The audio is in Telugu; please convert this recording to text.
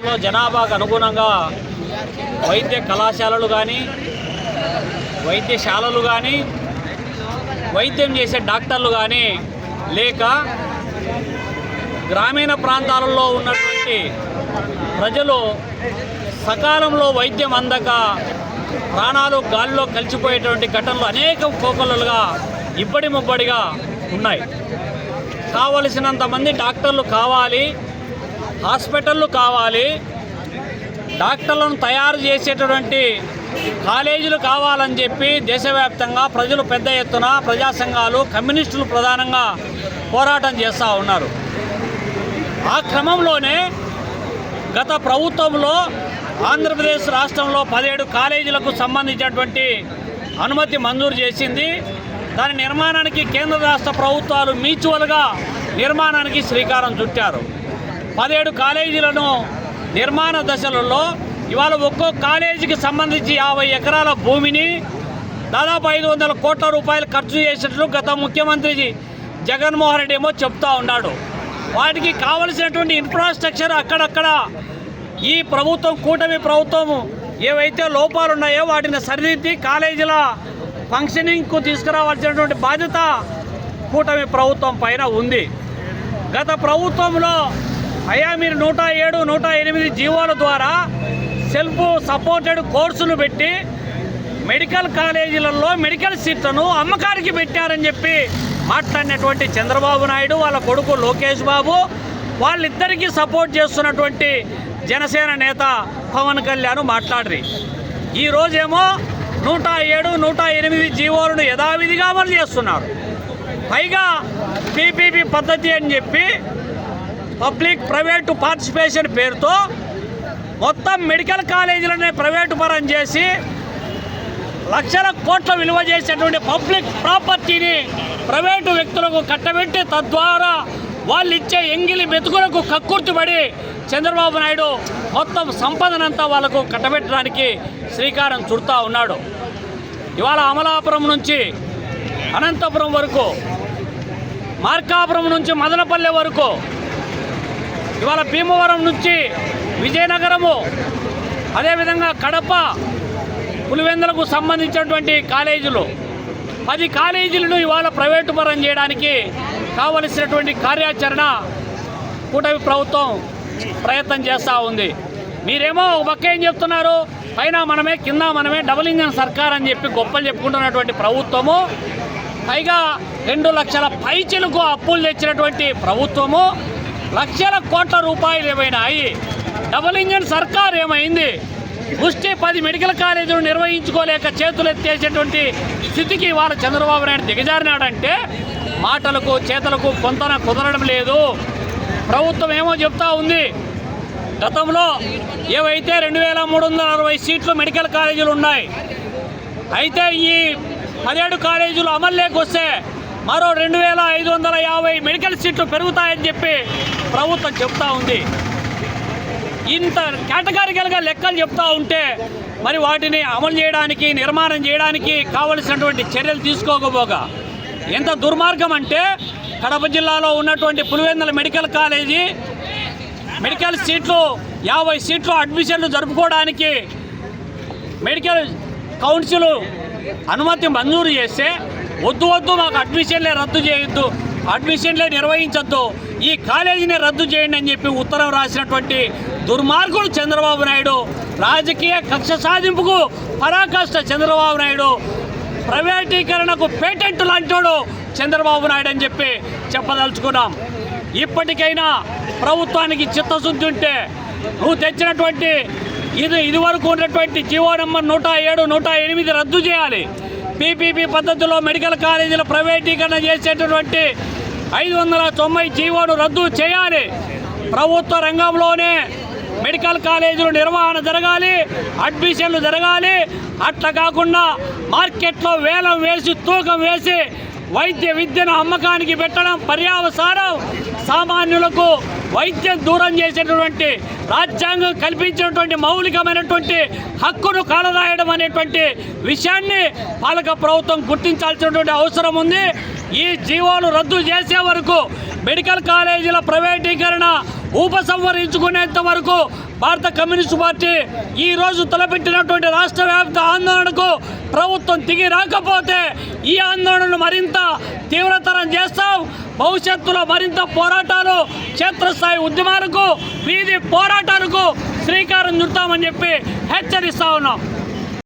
ఆంధ్రప్రదేశ్లో జనాభాకు అనుగుణంగా వైద్య కళాశాలలు కానీ వైద్యశాలలు కానీ వైద్యం చేసే డాక్టర్లు కానీ లేక గ్రామీణ ప్రాంతాలలో ఉన్నటువంటి ప్రజలు సకాలంలో వైద్యం అందక ప్రాణాలు గాలిలో కలిసిపోయేటువంటి ఘటనలు అనేక కోకొల్లలుగా ఇబ్బడి ముబ్బడిగా ఉన్నాయి. కావలసినంత మంది డాక్టర్లు కావాలి, హాస్పిటళ్ళు కావాలి, డాక్టర్లను తయారు చేసేటటువంటి కాలేజీలు కావాలని చెప్పి దేశవ్యాప్తంగా ప్రజలు పెద్ద ఎత్తున ప్రజా సంఘాలు కమ్యూనిస్టులు ప్రధానంగా పోరాటం చేస్తూ ఉన్నారు. ఆ క్రమంలోనే గత ప్రభుత్వంలో ఆంధ్రప్రదేశ్ రాష్ట్రంలో 17 కాలేజీలకు సంబంధించినటువంటి అనుమతి మంజూరు చేసింది. దాని నిర్మాణానికి కేంద్ర రాష్ట్ర ప్రభుత్వాలు మ్యూచువల్గా నిర్మాణానికి శ్రీకారం చుట్టారు. 17 కాలేజీలను నిర్మాణ దశలలో ఇవాళ ఒక్కో కాలేజీకి సంబంధించి 50 ఎకరాల భూమిని దాదాపు 500 కోట్ల రూపాయలు ఖర్చు చేసినట్లు గత ముఖ్యమంత్రి జగన్మోహన్ రెడ్డి ఏమో చెప్తా ఉన్నాడు. వాటికి కావలసినటువంటి ఇన్ఫ్రాస్ట్రక్చర్ అక్కడక్కడ ఈ ప్రభుత్వం, కూటమి ప్రభుత్వం ఏవైతే లోపాలు ఉన్నాయో వాటిని సరిదిద్ది కాలేజీల ఫంక్షనింగ్కు తీసుకురావాల్సినటువంటి బాధ్యత కూటమి ప్రభుత్వం పైన ఉంది. గత ప్రభుత్వంలో మీరు 107, 108 జీవోల ద్వారా సెల్ఫ్ సపోర్టెడ్ కోర్సులు పెట్టి మెడికల్ కాలేజీలలో మెడికల్ సీట్లను అమ్మకానికి పెట్టారని చెప్పి మాట్లాడినటువంటి చంద్రబాబు నాయుడు, వాళ్ళ కొడుకు లోకేష్ బాబు, వాళ్ళిద్దరికీ సపోర్ట్ చేస్తున్నటువంటి జనసేన నేత పవన్ కళ్యాణ్ మాట్లాడరు. ఈరోజేమో 107, 108 జీవోలను యథావిధిగా అమలు చేస్తున్నారు. పైగా పీపీపీ పద్ధతి అని చెప్పి పబ్లిక్ ప్రైవేటు పార్టిసిపేషన్ పేరుతో మొత్తం మెడికల్ కాలేజీలనే ప్రైవేటు పరం చేసి లక్షల కోట్ల విలువ చేసేటువంటి పబ్లిక్ ప్రాపర్టీని ప్రైవేటు వ్యక్తులకు కట్టబెట్టి తద్వారా వాళ్ళు ఇచ్చే ఎంగిలి మెతుకులకు కక్కుర్తిపడి చంద్రబాబు నాయుడు మొత్తం సంపదనంతా వాళ్ళకు కట్టబెట్టడానికి శ్రీకారం చుడతా ఉన్నాడు. ఇవాళ అమలాపురం నుంచి అనంతపురం వరకు, మార్కాపురం నుంచి మదనపల్లె వరకు, ఇవాళ భీమవరం నుంచి విజయనగరము, అదేవిధంగా కడప, పులివెందులకు సంబంధించినటువంటి కాలేజీలు 10 కాలేజీలను ఇవాళ ప్రైవేటు పరం చేయడానికి కావలసినటువంటి కార్యాచరణ కూటమి ప్రభుత్వం ప్రయత్నం చేస్తూ ఉంది. మీరేమో ఒక పక్క ఏం చెప్తున్నారు, పైన మనమే కింద మనమే డబుల్ ఇంజన్ సర్కార్ అని చెప్పి గొప్పలు చెప్పుకుంటున్నటువంటి ప్రభుత్వము, పైగా 2 లక్షల పైచిలకు అప్పులు తెచ్చినటువంటి ప్రభుత్వము, లక్షల కోట్ల రూపాయలు ఏమైనాయి. డబుల్ ఇంజన్ సర్కార్ ఏమైంది? ముష్టి 10 మెడికల్ కాలేజీలు నిర్వహించుకోలేక చేతులు ఎత్తేసేటువంటి స్థితికి ఇవాళ చంద్రబాబు నాయుడు దిగజారినాడంటే మాటలకు చేతలకు పొంతన కుదరడం లేదు. ప్రభుత్వం ఏమో చెప్తా ఉంది, గతంలో ఏవైతే 2360 సీట్లు మెడికల్ కాలేజీలు ఉన్నాయి, అయితే ఈ 17 కాలేజీలు అమల్లోకి వస్తే మరో 2550 మెడికల్ సీట్లు పెరుగుతాయని చెప్పి ప్రభుత్వం చెప్తా ఉంది. ఇంత కేటగారికల్గా లెక్కలు చెప్తా ఉంటే మరి వాటిని అమలు చేయడానికి, నిర్మాణం చేయడానికి కావలసినటువంటి చర్యలు తీసుకోకపోగా ఎంత దుర్మార్గం అంటే, కడప జిల్లాలో ఉన్నటువంటి పులివెందుల మెడికల్ కాలేజీ మెడికల్ సీట్లు 50 సీట్లు అడ్మిషన్లు జరుపుకోవడానికి మెడికల్ కౌన్సిల్ అనుమతి మంజూరు చేస్తే వద్దు మాకు అడ్మిషన్లే రద్దు చేయొద్దు, అడ్మిషన్లే నిర్వహించొద్దు, ఈ కాలేజీని రద్దు చేయండి అని చెప్పి ఉత్తరం రాసినటువంటి దుర్మార్గుడు చంద్రబాబు నాయుడు. రాజకీయ కక్ష సాధింపుకు పరాకాష్ట చంద్రబాబు నాయుడు, ప్రైవేటీకరణకు పేటెంట్ లాంటోడు చంద్రబాబు నాయుడు అని చెప్పి చెప్పదలుచుకున్నాం. ఇప్పటికైనా ప్రభుత్వానికి చిత్తశుద్ధి ఉంటే నువ్వు తెచ్చినటువంటి ఇదివరకు ఉన్నటువంటి జీవో నంబర్ 107, 108 రద్దు చేయాలి. పీపీపీ పద్ధతిలో మెడికల్ కాలేజీల ప్రైవేటీకరణ చేసేటటువంటి 590 జీవోను రద్దు చేయాలి. ప్రభుత్వ రంగంలోనే మెడికల్ కాలేజీలు నిర్వహణ జరగాలి, అడ్మిషన్లు జరగాలి. అట్లా కాకుండా మార్కెట్లో వేలం వేసి తూకం వేసి వైద్య విద్యను అమ్మకానికి పెట్టడం పర్యావసానం సామాన్యులకు వైద్యం దూరం చేసేటటువంటి, రాజ్యాంగం కల్పించినటువంటి మౌలికమైనటువంటి హక్కును కాలరాయడం అనేటువంటి విషయాన్ని పాలక ప్రభుత్వం గుర్తించాల్సినటువంటి అవసరం ఉంది. ఈ జీవోలు రద్దు చేసే వరకు, మెడికల్ కాలేజీల ప్రైవేటీకరణ ఉపసంహరించుకునేంత వరకు భారత కమ్యూనిస్టు పార్టీ ఈరోజు తలపెట్టినటువంటి రాష్ట్ర వ్యాప్త ఆందోళనకు ప్రభుత్వం దిగి రాకపోతే ఈ ఆందోళనను మరింత తీవ్రతరం చేస్తాం. భవిష్యత్తులో మరింత పోరాటాలు, క్షేత్రస్థాయి ఉద్యమాలకు, వీధి పోరాటాలకు శ్రీకారం చుడతామని చెప్పి హెచ్చరిస్తా ఉన్నాం.